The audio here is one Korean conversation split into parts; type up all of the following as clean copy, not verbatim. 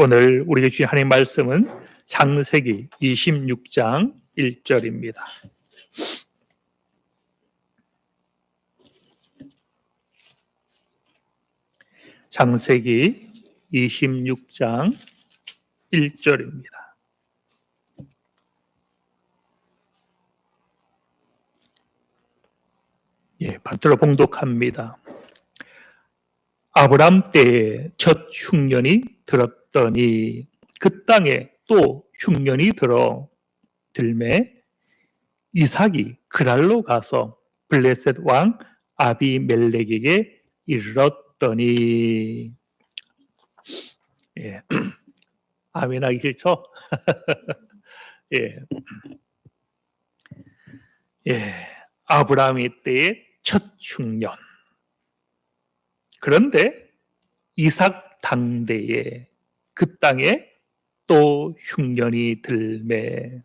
오늘 우리에게 주신 하나님의 말씀은 창세기 26장 1절입니다. 창세기 26장 1절입니다. 받들어 봉독합니다. 아브람 때에 첫 흉년이 들었더니 그 땅에 또 흉년이 들매 이삭이 그랄로 가서 블레셋 왕 아비멜렉에게 이르렀더니 아멘 하기 싫죠? 아브라함의 때의 첫 흉년. 그런데 이삭 당대에 그 땅에 또 흉년이 들매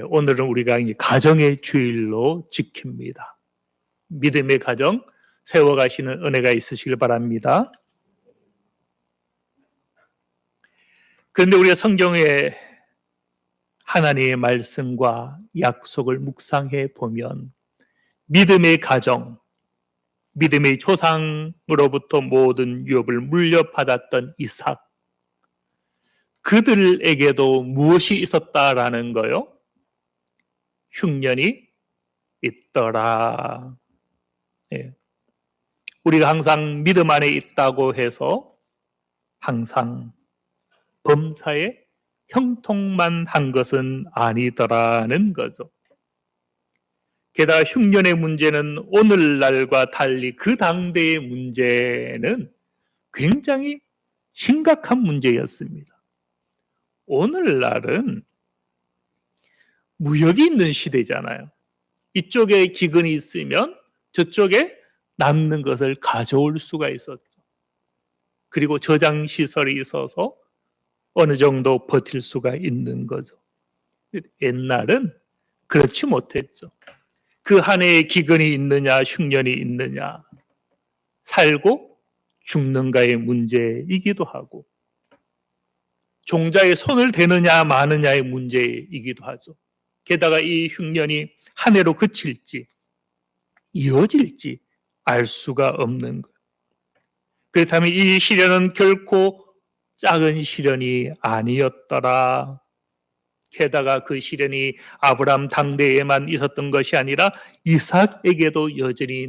오늘은 우리가 가정의 주일로 지킵니다. 믿음의 가정 세워가시는 은혜가 있으시길 바랍니다. 그런데 우리가 성경에 하나님의 말씀과 약속을 묵상해 보면 믿음의 가정, 믿음의 조상으로부터 모든 유업을 물려받았던 이삭, 그들에게도 무엇이 있었다라는 거요? 흉년이 있더라. 우리가 항상 믿음 안에 있다고 해서 항상 범사에 형통만 한 것은 아니더라는 거죠. 게다가 흉년의 문제는 오늘날과 달리 그 당대의 문제는 굉장히 심각한 문제였습니다. 오늘날은 무역이 있는 시대잖아요. 이쪽에 기근이 있으면 저쪽에 남는 것을 가져올 수가 있었죠. 그리고 저장시설이 있어서 어느 정도 버틸 수가 있는 거죠. 옛날은 그렇지 못했죠. 그 한 해에 기근이 있느냐 흉년이 있느냐, 살고 죽는가의 문제이기도 하고 종자의 손을 대느냐 마느냐의 문제이기도 하죠. 게다가 이 흉년이 한 해로 그칠지 이어질지 알 수가 없는 거예요. 그렇다면 이 시련은 결코 작은 시련이 아니었더라. 게다가 그 시련이 아브람 당대에만 있었던 것이 아니라 이삭에게도 여전히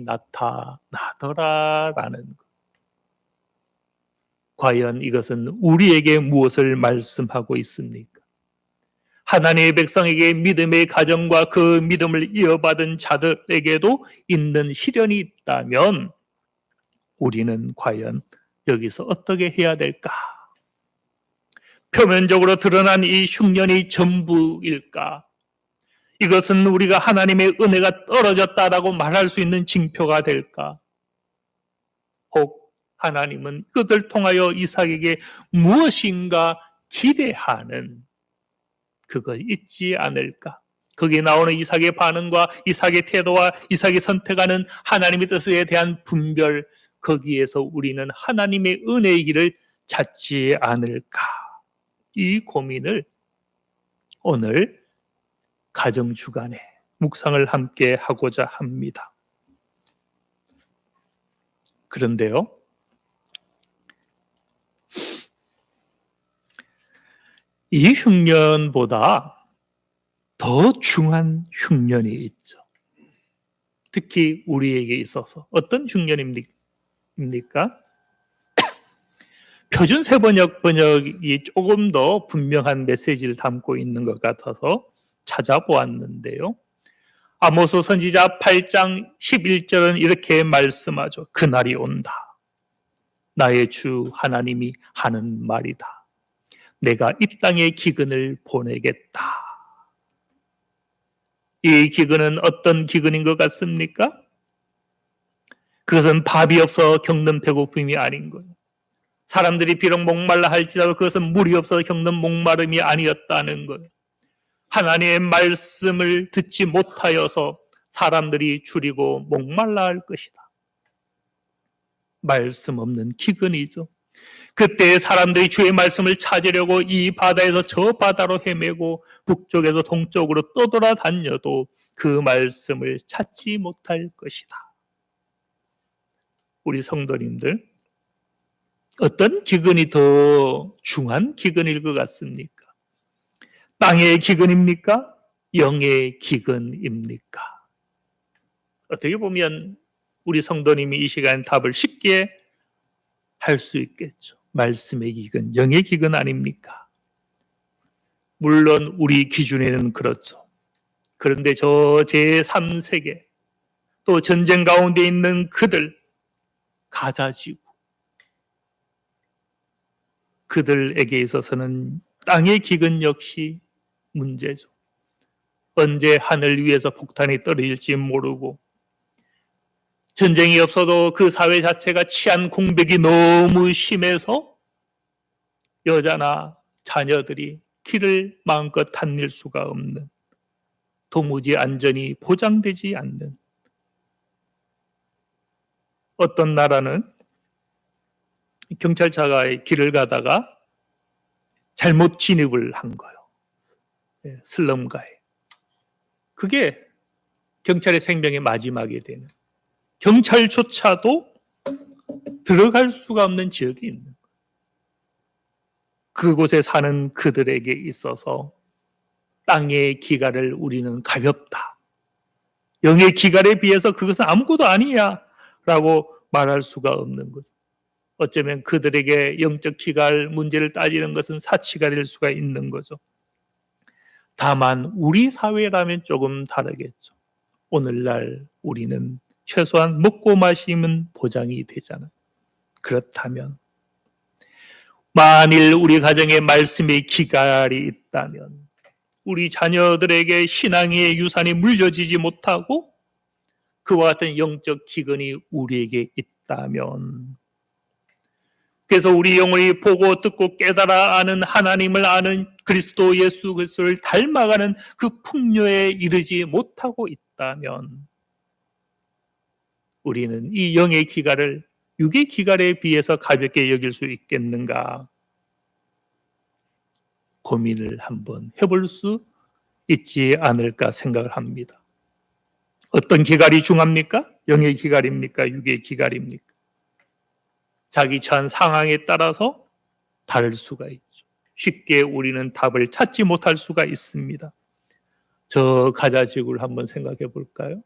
나타나더라라는 것. 과연 이것은 우리에게 무엇을 말씀하고 있습니까? 하나님의 백성에게 믿음의 가정과 그 믿음을 이어받은 자들에게도 있는 시련이 있다면 우리는 과연 여기서 어떻게 해야 될까? 표면적으로 드러난 이 흉년이 전부일까? 이것은 우리가 하나님의 은혜가 떨어졌다라고 말할 수 있는 징표가 될까? 혹 하나님은 그들을 통하여 이삭에게 무엇인가 기대하는 그것 있지 않을까? 거기에 나오는 이삭의 반응과 이삭의 태도와 이삭이 선택하는 하나님의 뜻에 대한 분별, 거기에서 우리는 하나님의 은혜의 길을 찾지 않을까? 이 고민을 오늘 가정주간에 묵상을 함께 하고자 합니다. 그런데요, 이 흉년보다 더 중한 흉년이 있죠. 특히 우리에게 있어서 어떤 흉년입니까? 표준 번역이 조금 더 분명한 메시지를 담고 있는 것 같아서 찾아보았는데요. 아모스 선지자 8장 11절은 이렇게 말씀하죠. 그날이 온다. 나의 주 하나님이 하는 말이다. 내가 이 땅에 기근을 보내겠다. 이 기근은 어떤 기근인 것 같습니까? 그것은 밥이 없어 겪는 배고픔이 아닌 거예요. 사람들이 비록 목말라 할지라도 그것은 물이 없어 겪는 목마름이 아니었다는 것. 하나님의 말씀을 듣지 못하여서 사람들이 줄이고 목말라 할 것이다. 말씀 없는 기근이죠. 그때 사람들이 주의 말씀을 찾으려고 이 바다에서 저 바다로 헤매고 북쪽에서 동쪽으로 떠돌아다녀도 그 말씀을 찾지 못할 것이다. 우리 성도님들, 어떤 기근이 더 중한 기근일 것 같습니까? 땅의 기근입니까? 영의 기근입니까? 어떻게 보면 우리 성도님이 이 시간 답을 쉽게 할 수 있겠죠. 말씀의 기근, 영의 기근 아닙니까? 물론 우리 기준에는 그렇죠. 그런데 저 제3세계, 또 전쟁 가운데 있는 그들, 가자지구, 그들에게 있어서는 땅의 기근 역시 문제죠. 언제 하늘 위에서 폭탄이 떨어질지 모르고, 전쟁이 없어도 그 사회 자체가 치안 공백이 너무 심해서 여자나 자녀들이 길을 마음껏 다닐 수가 없는, 도무지 안전이 보장되지 않는, 어떤 나라는 경찰차가 길을 가다가 잘못 진입을 한 거예요. 슬럼가에. 그게 경찰의 생명의 마지막이 되는, 경찰조차도 들어갈 수가 없는 지역이 있는 거예요. 그곳에 사는 그들에게 있어서 땅의 기갈을 우리는 가볍다, 영의 기갈에 비해서 그것은 아무것도 아니야 라고 말할 수가 없는 거죠. 어쩌면 그들에게 영적 기갈 문제를 따지는 것은 사치가 될 수가 있는 거죠. 다만 우리 사회라면 조금 다르겠죠. 오늘날 우리는 최소한 먹고 마시면 보장이 되잖아요. 그렇다면 만일 우리 가정에 말씀의 기갈이 있다면, 우리 자녀들에게 신앙의 유산이 물려지지 못하고 그와 같은 영적 기근이 우리에게 있다면, 그래서 우리 영혼이 보고 듣고 깨달아 아는 하나님을 아는 그리스도 예수 그리스도를 닮아가는 그 풍요에 이르지 못하고 있다면, 우리는 이 영의 기갈을 육의 기갈에 비해서 가볍게 여길 수 있겠는가 고민을 한번 해볼 수 있지 않을까 생각을 합니다. 어떤 기갈이 중합니까? 영의 기갈입니까? 육의 기갈입니까? 자기 처한 상황에 따라서 다를 수가 있죠. 쉽게 우리는 답을 찾지 못할 수가 있습니다. 저 가자지구를 한번 생각해 볼까요?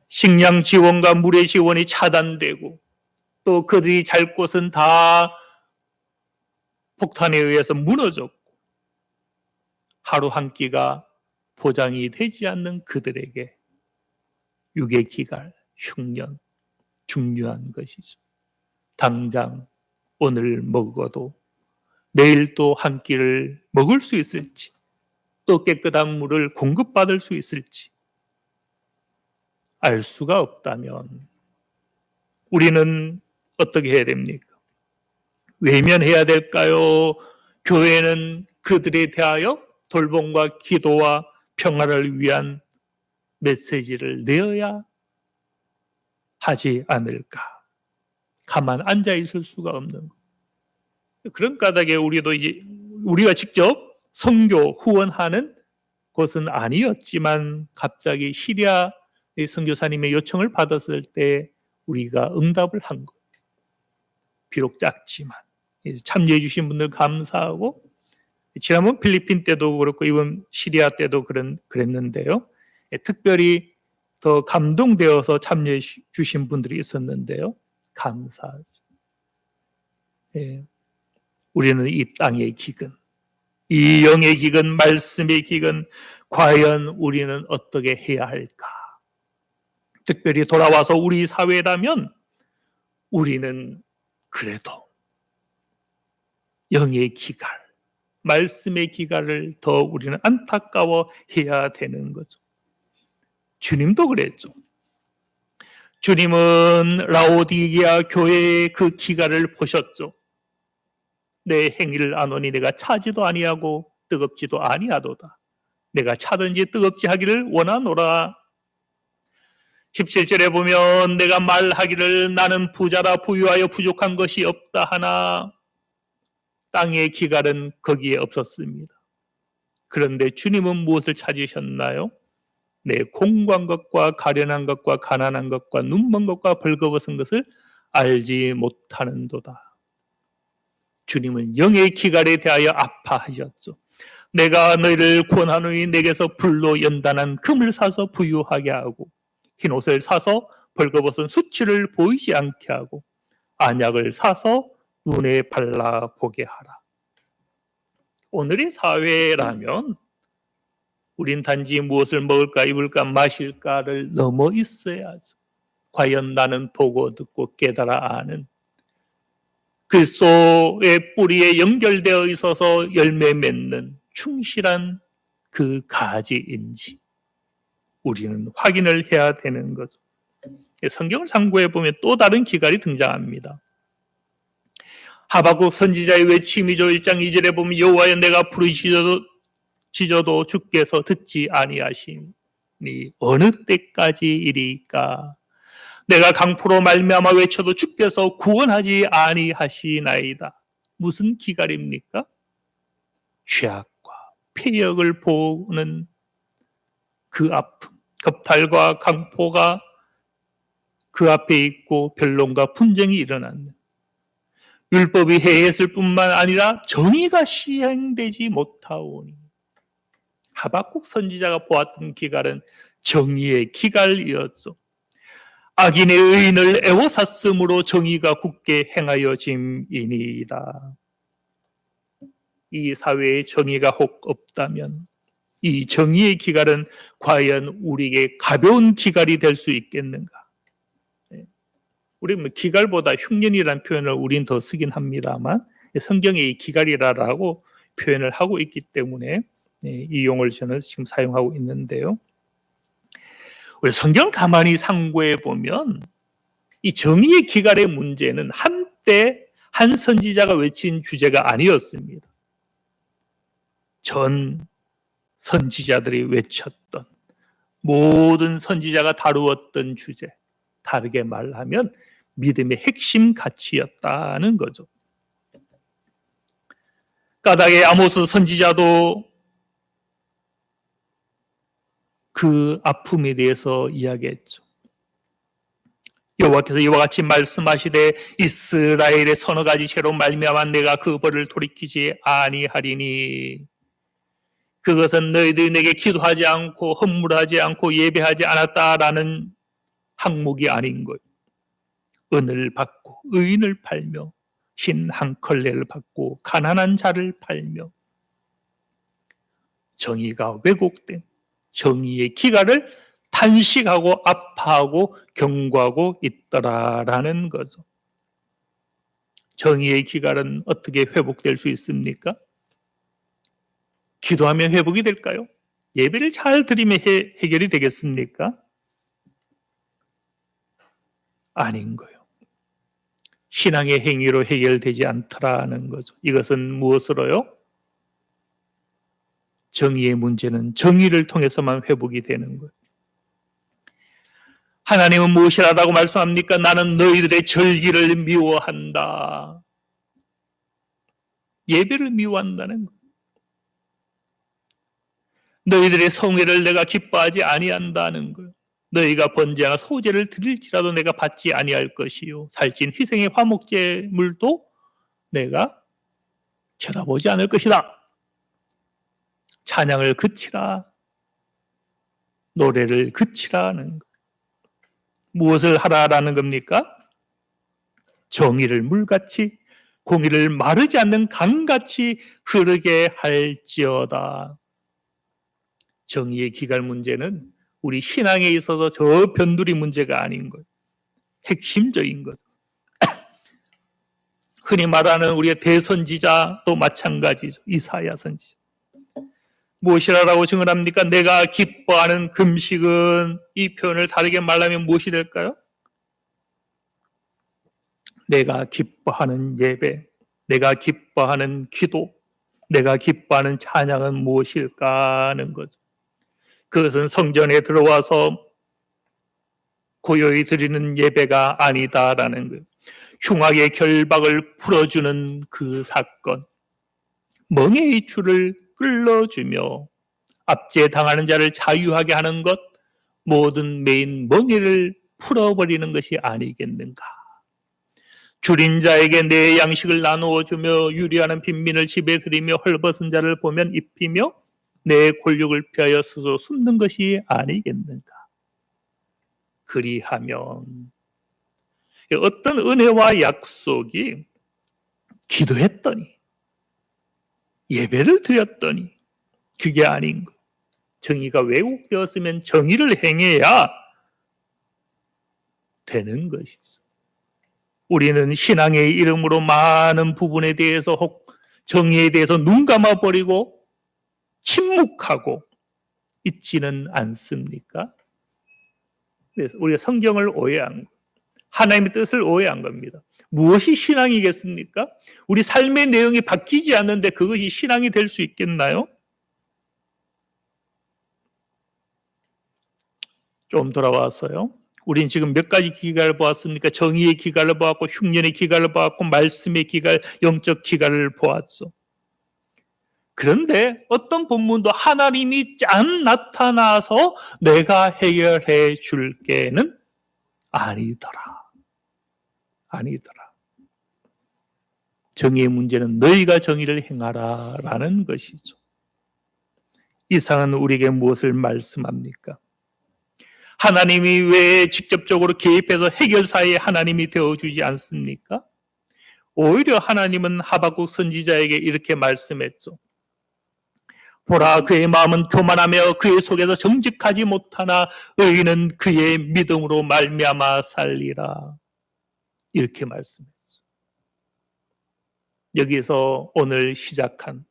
식량 지원과 물의 지원이 차단되고, 또 그들이 잘 곳은 다 폭탄에 의해서 무너졌고, 하루 한 끼가 보장이 되지 않는 그들에게 육의 기갈, 흉년, 중요한 것이죠. 당장 오늘 먹어도 내일 또 한 끼를 먹을 수 있을지, 또 깨끗한 물을 공급받을 수 있을지 알 수가 없다면 우리는 어떻게 해야 됩니까? 외면해야 될까요? 교회는 그들에 대하여 돌봄과 기도와 평화를 위한 메시지를 내어야 하지 않을까? 가만 앉아 있을 수가 없는 것. 그런 까닭에 우리도 이제 우리가 직접 선교 후원하는 곳은 아니었지만 갑자기 시리아 선교사님의 요청을 받았을 때 우리가 응답을 한 것. 비록 작지만 참여해 주신 분들 감사하고, 지난번 필리핀 때도 그렇고 이번 시리아 때도 그랬는데요. 특별히 더 감동되어서 참여해 주신 분들이 있었는데요. 감사하죠. 우리는 이 땅의 기근, 이 영의 기근, 말씀의 기근, 과연 우리는 어떻게 해야 할까? 특별히 돌아와서 우리 사회라면 우리는 그래도 영의 기갈, 말씀의 기갈을 더 우리는 안타까워해야 되는 거죠. 주님도 그랬죠. 주님은 라오디게아 교회의 그 기갈을 보셨죠. 내 행위를 아노니 내가 차지도 아니하고 뜨겁지도 아니하도다. 내가 차든지 뜨겁지 하기를 원하노라. 17절에 보면 내가 말하기를 나는 부자라 부유하여 부족한 것이 없다 하나 땅의 기갈은 거기에 없었습니다. 그런데 주님은 무엇을 찾으셨나요? 내 공고한 것과 가련한 것과 가난한 것과 눈먼 것과 벌거벗은 것을 알지 못하는도다. 주님은 영의 기갈에 대하여 아파하셨죠. 내가 너희를 구원하노니 내게서 불로 연단한 금을 사서 부유하게 하고 흰옷을 사서 벌거벗은 수치를 보이지 않게 하고 안약을 사서 눈에 발라보게 하라. 오늘의 사회라면 우린 단지 무엇을 먹을까 입을까 마실까를 넘어 있어야죠. 과연 나는 보고 듣고 깨달아 아는 그리스도의 뿌리에 연결되어 있어서 열매 맺는 충실한 그 가지인지 우리는 확인을 해야 되는 거죠. 성경을 참고해 보면 또 다른 기갈이 등장합니다. 하박국 선지자의 외침이죠. 1장 2절에 보면 여호와여 내가 부르짖어도 주께서 듣지 아니하시니 어느 때까지이리까. 내가 강포로 말미암아 외쳐도 주께서 구원하지 아니하시나이다. 무슨 기갈입니까? 죄악과 폐역을 보는 그 아픔, 겁탈과 강포가 그 앞에 있고 변론과 분쟁이 일어났는 율법이 해했을 뿐만 아니라 정의가 시행되지 못하오니 하박국 선지자가 보았던 기갈은 정의의 기갈이었죠. 악인의 의인을 애워쌌으므로 정의가 굳게 행하여짐이니이다. 이 사회에 정의가 혹 없다면 이 정의의 기갈은 과연 우리에게 가벼운 기갈이 될 수 있겠는가? 우리 기갈보다 흉년이라는 표현을 우린 더 쓰긴 합니다만 성경에 이 기갈이라고 표현을 하고 있기 때문에 이 용어를 저는 지금 사용하고 있는데요. 우리 성경 가만히 상고해 보면 이 정의의 기갈의 문제는 한때 한 선지자가 외친 주제가 아니었습니다. 전 선지자들이 외쳤던 모든 선지자가 다루었던 주제, 다르게 말하면 믿음의 핵심 가치였다는 거죠. 까닭에 아모스 선지자도 그 아픔에 대해서 이야기했죠. 여호와께서 이와 같이 말씀하시되 이스라엘의 서너 가지 죄로 말미암아 내가 그 벌을 돌이키지 아니하리니 그것은 너희들이 내게 기도하지 않고 헌물하지 않고 예배하지 않았다라는 항목이 아닌 거예요. 은을 받고 의인을 팔며 흰 한 컬레를 받고 가난한 자를 팔며 정의가 왜곡된 정의의 기갈을 탄식하고 아파하고 경고하고 있더라라는 거죠. 정의의 기갈은 어떻게 회복될 수 있습니까? 기도하면 회복이 될까요? 예배를 잘 드리면 해결이 되겠습니까? 아닌 거예요. 신앙의 행위로 해결되지 않더라는 거죠. 이것은 무엇으로요? 정의의 문제는 정의를 통해서만 회복이 되는 거예요. 하나님은 무엇이라고 말씀합니까? 나는 너희들의 절기를 미워한다. 예배를 미워한다는 거예요. 너희들의 성회를 내가 기뻐하지 아니한다는 거예요. 너희가 번제나 소제를 드릴지라도 내가 받지 아니할 것이요 살찐 희생의 화목제물도 내가 쳐다보지 않을 것이다. 찬양을 그치라. 노래를 그치라는 것. 무엇을 하라라는 겁니까? 정의를 물같이 공의를 마르지 않는 강같이 흐르게 할지어다. 정의의 기갈 문제는 우리 신앙에 있어서 저 변두리 문제가 아닌 거예요. 핵심적인 것. 흔히 말하는 우리의 대선지자도 마찬가지죠. 이사야 선지자. 무엇이라고 증언합니까? 내가 기뻐하는 금식은 이 표현을 다르게 말하면 무엇이 될까요? 내가 기뻐하는 예배, 내가 기뻐하는 기도, 내가 기뻐하는 찬양은 무엇일까 하는 거죠. 그것은 성전에 들어와서 고요히 드리는 예배가 아니다라는 거예요. 흉악의 결박을 풀어주는 그 사건, 멍에의 줄을 끌어주며 압제당하는 자를 자유하게 하는 것, 모든 메인 멍에를 풀어버리는 것이 아니겠는가. 줄인 자에게 내 양식을 나누어 주며 유리하는 빈민을 집에 들이며 헐벗은 자를 보면 입히며 내 골육을 피하여 스스로 숨는 것이 아니겠는가. 그리하면 어떤 은혜와 약속이 기도했더니 예배를 드렸더니 그게 아닌 것. 정의가 왜곡되었으면 정의를 행해야 되는 것이죠. 우리는 신앙의 이름으로 많은 부분에 대해서 혹 정의에 대해서 눈 감아버리고 침묵하고 있지는 않습니까? 그래서 우리가 성경을 오해한 것, 하나님의 뜻을 오해한 겁니다. 무엇이 신앙이겠습니까? 우리 삶의 내용이 바뀌지 않는데 그것이 신앙이 될 수 있겠나요? 좀 돌아와서요. 우린 지금 몇 가지 기갈을 보았습니까? 정의의 기갈을 보았고 흉년의 기갈을 보았고 말씀의 기갈, 영적 기갈을 보았죠. 그런데 어떤 본문도 하나님이 짠 나타나서 내가 해결해 줄게는 아니더라. 아니더라. 정의의 문제는 너희가 정의를 행하라 라는 것이죠. 이상은 우리에게 무엇을 말씀합니까? 하나님이 왜 직접적으로 개입해서 해결사의 하나님이 되어주지 않습니까? 오히려 하나님은 하박국 선지자에게 이렇게 말씀했죠. 보라, 그의 마음은 교만하며 그의 속에서 정직하지 못하나 의인은 그의 믿음으로 말미암아 살리라. 이렇게 말씀했죠. 여기서 오늘 시작한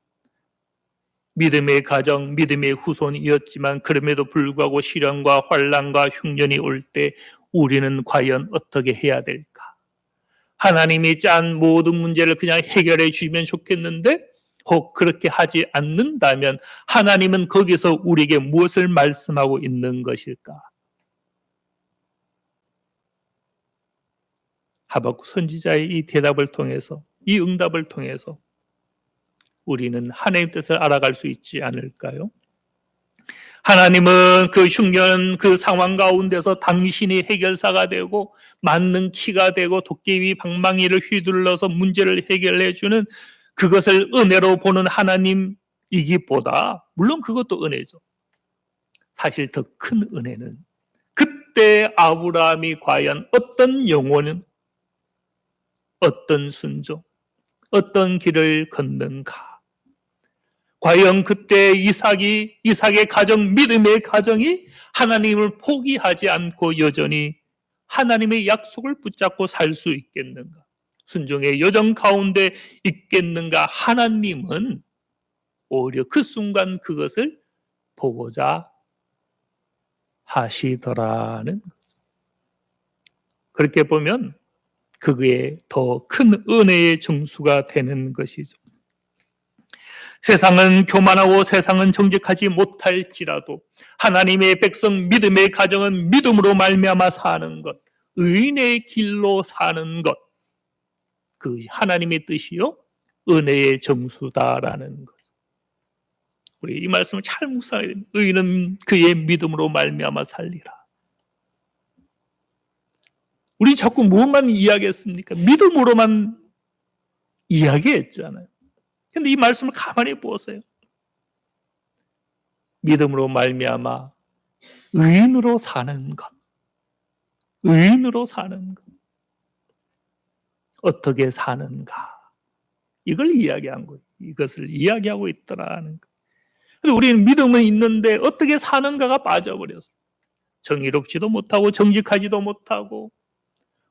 믿음의 가정, 믿음의 후손이었지만 그럼에도 불구하고 시련과 환난과 흉년이 올 때 우리는 과연 어떻게 해야 될까? 하나님이 짠 모든 문제를 그냥 해결해 주시면 좋겠는데 혹 그렇게 하지 않는다면 하나님은 거기서 우리에게 무엇을 말씀하고 있는 것일까? 하박국 선지자의 이 대답을 통해서, 이 응답을 통해서 우리는 하나님의 뜻을 알아갈 수 있지 않을까요? 하나님은 그 흉년, 그 상황 가운데서 당신이 해결사가 되고 맞는 키가 되고 도깨비 방망이를 휘둘러서 문제를 해결해주는 그것을 은혜로 보는 하나님이기보다, 물론 그것도 은혜죠. 사실 더 큰 은혜는 그때 아브라함이 과연 어떤 영혼은, 어떤 순종, 어떤 길을 걷는가. 과연 그때 이삭의 가정, 믿음의 가정이 하나님을 포기하지 않고 여전히 하나님의 약속을 붙잡고 살 수 있겠는가? 순종의 여정 가운데 있겠는가? 하나님은 오히려 그 순간 그것을 보고자 하시더라는 거죠. 그렇게 보면 그게 더 큰 은혜의 정수가 되는 것이죠. 세상은 교만하고 세상은 정직하지 못할지라도 하나님의 백성 믿음의 가정은 믿음으로 말미암아 사는 것, 의인의 길로 사는 것, 그 하나님의 뜻이요 은혜의 정수다라는 것. 우리 이 말씀을 잘 묵상해야 됩니다. 의인은 그의 믿음으로 말미암아 살리라. 우리 자꾸 무엇만 이야기했습니까? 믿음으로만 이야기했잖아요. 근데 이 말씀을 가만히 보세요. 믿음으로 말미암아 의인으로 사는 것. 의인으로 사는 것. 어떻게 사는가. 이걸 이야기한 거예요. 이것을 이야기하고 있더라는 거. 근데 우리는 믿음은 있는데 어떻게 사는가가 빠져버렸어. 정의롭지도 못하고 정직하지도 못하고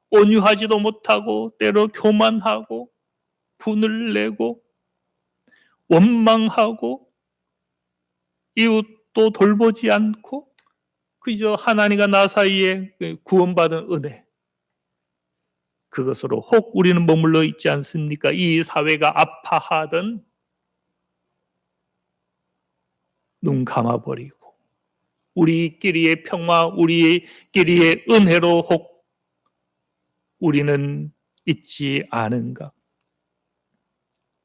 온유하지도 못하고 때로 교만하고 분을 내고 원망하고 이웃도 돌보지 않고 그저 하나님과 나 사이에 구원받은 은혜, 그것으로 혹 우리는 머물러 있지 않습니까? 이 사회가 아파하던 눈 감아버리고 우리끼리의 평화, 우리끼리의 은혜로 혹 우리는 있지 않은가?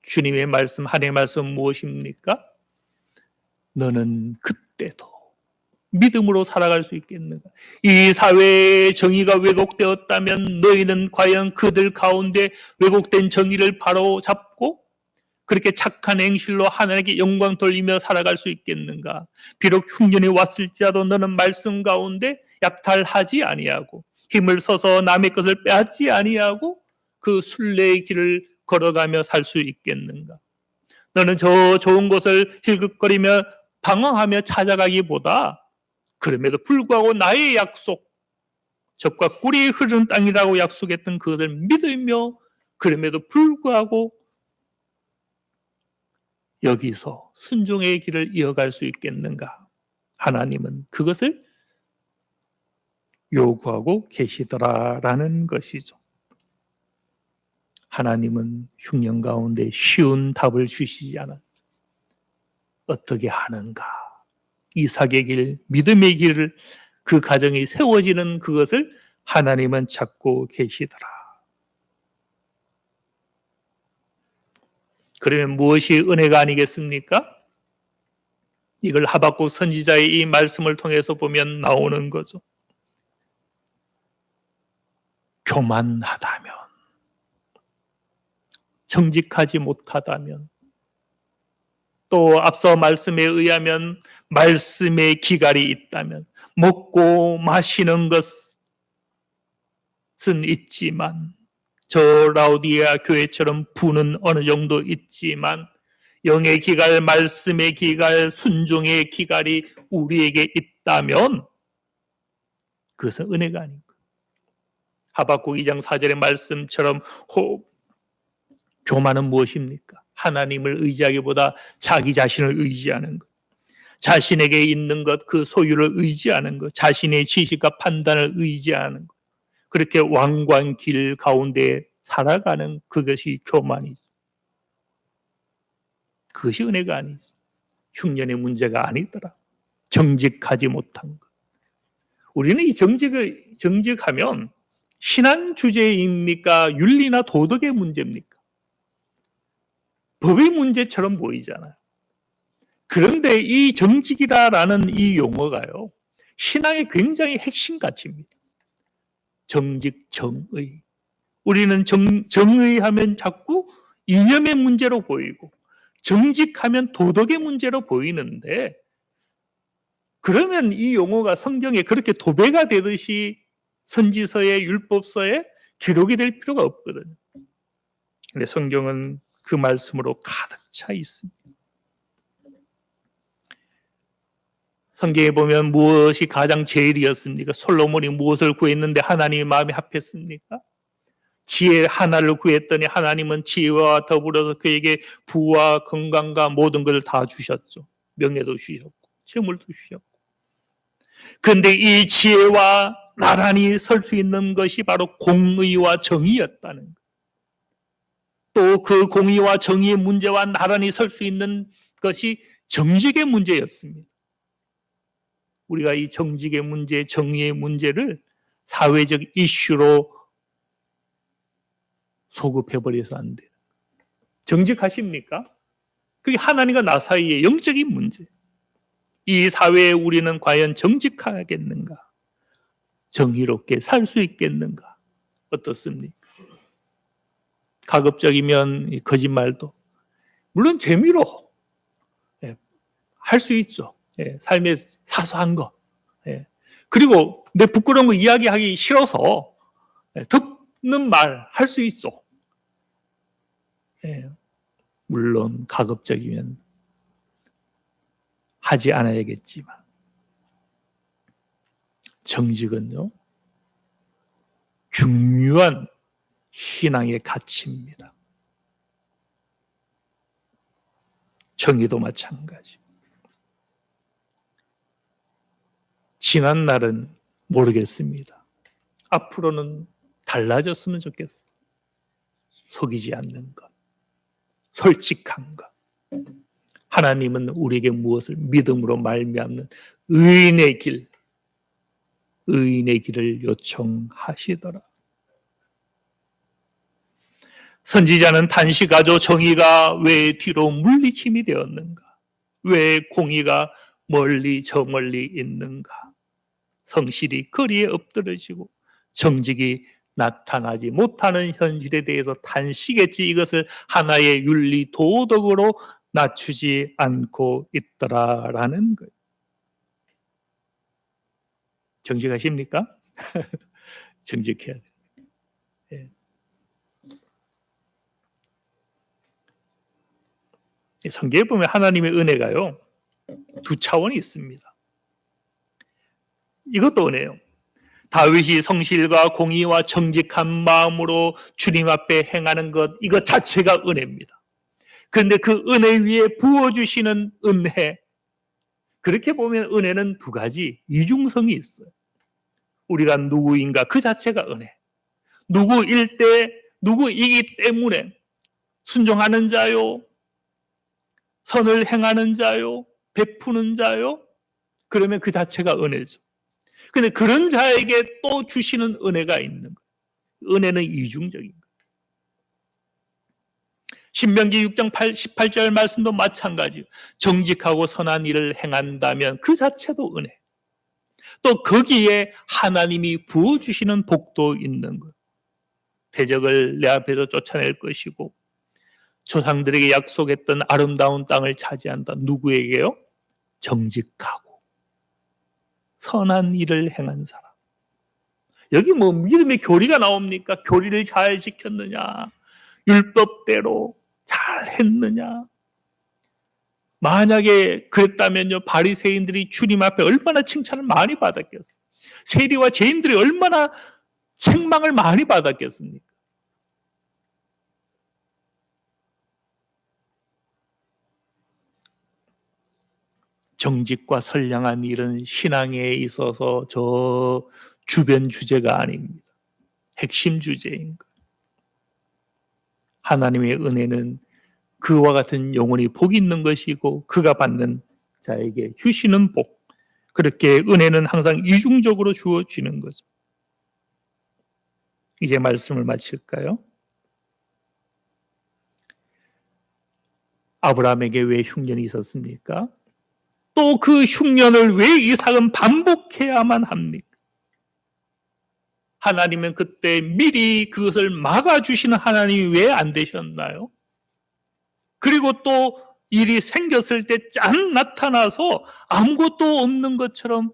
주님의 말씀, 하나님의 말씀 무엇입니까? 너는 그때도 믿음으로 살아갈 수 있겠는가? 이 사회의 정의가 왜곡되었다면 너희는 과연 그들 가운데 왜곡된 정의를 바로 잡고 그렇게 착한 행실로 하나님께 영광 돌리며 살아갈 수 있겠는가? 비록 흉년이 왔을지라도 너는 말씀 가운데 약탈하지 아니하고 힘을 써서 남의 것을 빼앗지 아니하고 그 순례의 길을 걸어가며 살 수 있겠는가? 너는 저 좋은 곳을 힐끗거리며 방황하며 찾아가기보다 그럼에도 불구하고 나의 약속, 젖과 꿀이 흐르는 땅이라고 약속했던 그것을 믿으며 그럼에도 불구하고 여기서 순종의 길을 이어갈 수 있겠는가? 하나님은 그것을 요구하고 계시더라라는 것이죠. 하나님은 흉년 가운데 쉬운 답을 주시지 않았죠. 어떻게 하는가? 이삭의 길, 믿음의 길을 그 가정이 세워지는 그것을 하나님은 찾고 계시더라. 그러면 무엇이 은혜가 아니겠습니까? 이걸 하박국 선지자의 이 말씀을 통해서 보면 나오는 거죠. 교만하다면, 정직하지 못하다면, 또 앞서 말씀에 의하면 말씀의 기갈이 있다면, 먹고 마시는 것은 있지만 저 라우디아 교회처럼 부는 어느 정도 있지만 영의 기갈, 말씀의 기갈, 순종의 기갈이 우리에게 있다면 그것은 은혜가 아닌 거예요. 하박국 2장 4절의 말씀처럼 교만은 무엇입니까? 하나님을 의지하기보다 자기 자신을 의지하는 것. 자신에게 있는 것, 그 소유를 의지하는 것. 자신의 지식과 판단을 의지하는 것. 그렇게 왕관길 가운데 살아가는 그것이 교만이죠. 그것이 은혜가 아니죠. 흉년의 문제가 아니더라. 정직하지 못한 것. 우리는 이 정직하면 신앙 주제입니까? 윤리나 도덕의 문제입니까? 법의 문제처럼 보이잖아요. 그런데 이 정직이라는 이 용어가요, 신앙의 굉장히 핵심 가치입니다. 정직, 정의. 우리는 정의하면 자꾸 이념의 문제로 보이고 정직하면 도덕의 문제로 보이는데 그러면 이 용어가 성경에 그렇게 도배가 되듯이 선지서에 율법서에 기록이 될 필요가 없거든요. 근데 성경은 그 말씀으로 가득 차 있습니다. 성경에 보면 무엇이 가장 제일이었습니까? 솔로몬이 무엇을 구했는데 하나님의 마음에 합했습니까? 지혜 하나를 구했더니 하나님은 지혜와 더불어서 그에게 부와 건강과 모든 것을 다 주셨죠. 명예도 주셨고 재물도 주셨고. 그런데 이 지혜와 나란히 설 수 있는 것이 바로 공의와 정의였다는 것. 또 그 공의와 정의의 문제와 나란히 설 수 있는 것이 정직의 문제였습니다. 우리가 이 정직의 문제, 정의의 문제를 사회적 이슈로 소급해버려서 안 돼요. 정직하십니까? 그게 하나님과 나 사이의 영적인 문제. 이 사회에 우리는 과연 정직하겠는가? 정의롭게 살 수 있겠는가? 어떻습니까? 가급적이면 거짓말도 물론 재미로 할 수 있죠. 삶의 사소한 거. 그리고 내 부끄러운 거 이야기하기 싫어서 듣는 말 할 수 있죠. 물론 가급적이면 하지 않아야겠지만 정직은요 중요한 신앙의 가치입니다. 정의도 마찬가지. 지난 날은 모르겠습니다. 앞으로는 달라졌으면 속이지 않는 것, 솔직한 것, 하나님은 우리에게 무엇을 믿음으로 말미암는 의인의 길을 요청하시더라. 선지자는 단식하죠. 정의가 왜 뒤로 물리침이 되었는가? 왜 공의가 저 멀리 있는가? 성실이 거리에 엎드러지고 정직이 나타나지 못하는 현실에 대해서 단식했지 이것을 하나의 윤리 도덕으로 낮추지 않고 있더라라는 거예요. 정직하십니까? 정직해야 돼요. 예. 성경에 보면 하나님의 은혜가요, 두 차원이 있습니다. 이것도 은혜요. 다윗이 성실과 공의와 정직한 마음으로 주님 앞에 행하는 것, 이것 자체가 은혜입니다. 그런데 그 은혜 위에 부어주시는 은혜, 그렇게 보면 은혜는 두 가지 이중성이 있어요. 우리가 누구인가 그 자체가 은혜. 누구일 때 누구이기 때문에 순종하는 자요, 선을 행하는 자요, 베푸는 자요, 그러면 그 자체가 은혜죠. 근데 그런 자에게 또 주시는 은혜가 있는 거예요. 은혜는 이중적인 거예요. 신명기 6장 18절 말씀도 마찬가지예요. 정직하고 선한 일을 행한다면 그 자체도 은혜. 또 거기에 하나님이 부어주시는 복도 있는 거예요. 대적을 내 앞에서 쫓아낼 것이고 조상들에게 약속했던 아름다운 땅을 차지한다. 누구에게요? 정직하고 선한 일을 행한 사람. 여기 뭐 믿음의 교리가 나옵니까? 교리를 잘 지켰느냐? 율법대로 잘 했느냐? 만약에 그랬다면요, 바리새인들이 주님 앞에 얼마나 칭찬을 많이 받았겠어요. 세리와 죄인들이 얼마나 책망을 많이 받았겠습니까? 정직과 선량한 일은 신앙에 있어서 저 주변 주제가 아닙니다. 핵심 주제인 거예요. 하나님의 은혜는 그와 같은 영혼이 복이 있는 것이고 그가 받는 자에게 주시는 복, 그렇게 은혜는 항상 이중적으로 주어지는 거죠. 이제 말씀을 마칠까요? 아브라함에게 왜 흉년이 있었습니까? 또 그 흉년을 왜 이삭은 반복해야만 합니까? 하나님은 그때 미리 그것을 막아주시는 하나님이 왜 안 되셨나요? 그리고 또 일이 생겼을 때 짠 나타나서 아무것도 없는 것처럼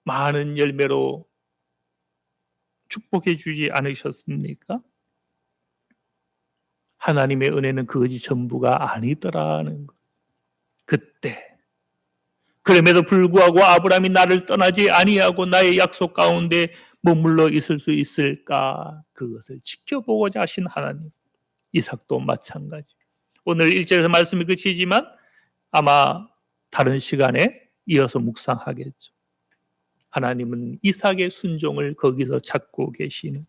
많은 열매로 축복해 주지 않으셨습니까? 하나님의 은혜는 그것이 전부가 아니더라는 것. 그때 그럼에도 불구하고 아브라함이 나를 떠나지 아니하고 나의 약속 가운데 머물러 있을 수 있을까? 그것을 지켜보고자 하신 하나님. 이삭도 마찬가지. 오늘 1절에서 말씀이 그치지만 아마 다른 시간에 이어서 묵상하겠죠. 하나님은 이삭의 순종을 거기서 찾고 계시는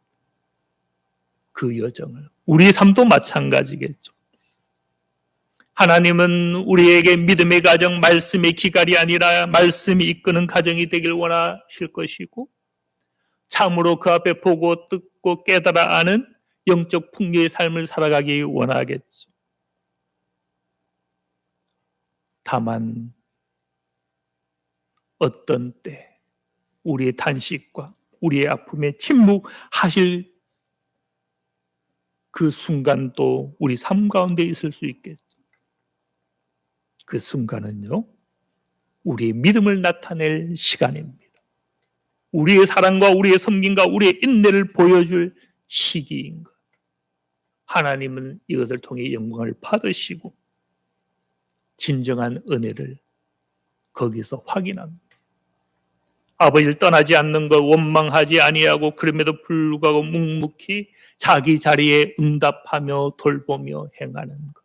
그 여정을, 우리 삶도 마찬가지겠죠. 하나님은 우리에게 믿음의 가정, 말씀의 기갈이 아니라 말씀이 이끄는 가정이 되길 원하실 것이고, 참으로 그 앞에 보고 듣고 깨달아 아는 영적 풍요의 삶을 살아가기 원하겠죠. 다만 어떤 때 우리의 단식과 우리의 아픔에 침묵하실 그 순간도 우리 삶 가운데 있을 수 있겠죠. 그 순간은요, 우리의 믿음을 나타낼 시간입니다. 우리의 사랑과 우리의 섬김과 우리의 인내를 보여줄 시기인 것. 하나님은 이것을 통해 영광을 받으시고 진정한 은혜를 거기서 확인합니다. 아버지를 떠나지 않는 것, 원망하지 아니하고 그럼에도 불구하고 묵묵히 자기 자리에 응답하며 돌보며 행하는 것.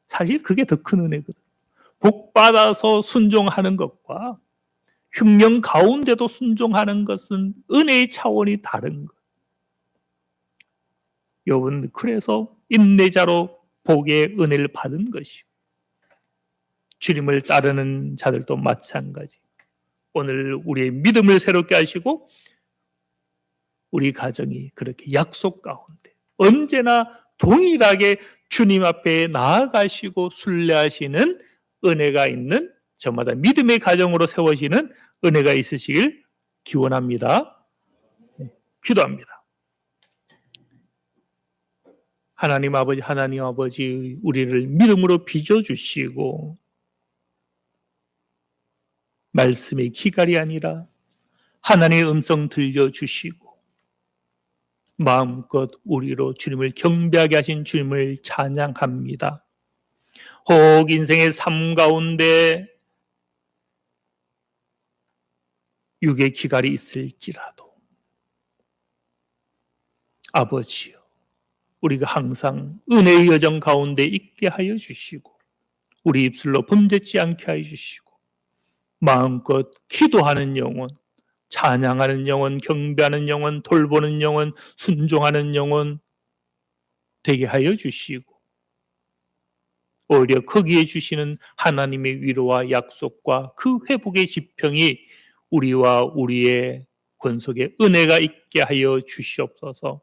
사실 그게 더 큰 은혜거든. 복받아서 순종하는 것과 흉년 가운데도 순종하는 것은 은혜의 차원이 다른 것. 욥은 그래서 인내자로 복의 은혜를 받은 것이고, 주님을 따르는 자들도 마찬가지. 오늘 우리의 믿음을 새롭게 하시고 우리 가정이 그렇게 약속 가운데 언제나 동일하게 주님 앞에 나아가시고 순례하시는 은혜가 있는, 저마다 믿음의 가정으로 세워지는 은혜가 있으시길 기원합니다. 기도합니다. 하나님 아버지, 우리를 믿음으로 빚어주시고 말씀의 기갈이 아니라 하나님의 음성 들려주시고 마음껏 우리로 주님을 경배하게 하신 주님을 찬양합니다. 혹 인생의 삶 가운데 육의 기갈이 있을지라도 아버지여, 우리가 항상 은혜의 여정 가운데 있게 하여 주시고 우리 입술로 범죄치 않게 하여 주시고 마음껏 기도하는 영혼, 찬양하는 영혼, 경배하는 영혼, 돌보는 영혼, 순종하는 영혼 되게 하여 주시고 오히려 거기에 주시는 하나님의 위로와 약속과 그 회복의 지평이 우리와 우리의 권속에 은혜가 있게 하여 주시옵소서.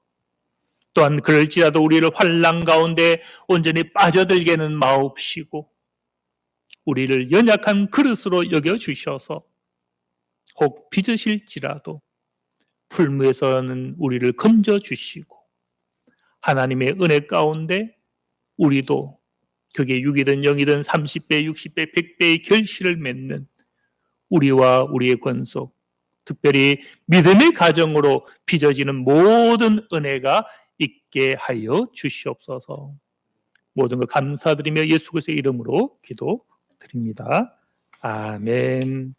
또한 그럴지라도 우리를 환난 가운데 온전히 빠져들게는 마옵시고 우리를 연약한 그릇으로 여겨주셔서 혹 빚으실지라도 풀무에서는 우리를 건져주시고 하나님의 은혜 가운데 우리도 그게 6이든 0이든 30배, 60배, 100배의 결실을 맺는 우리와 우리의 권속, 특별히 믿음의 가정으로 빚어지는 모든 은혜가 있게 하여 주시옵소서. 모든 것 감사드리며 예수 그리스도의 이름으로 기도드립니다. 아멘.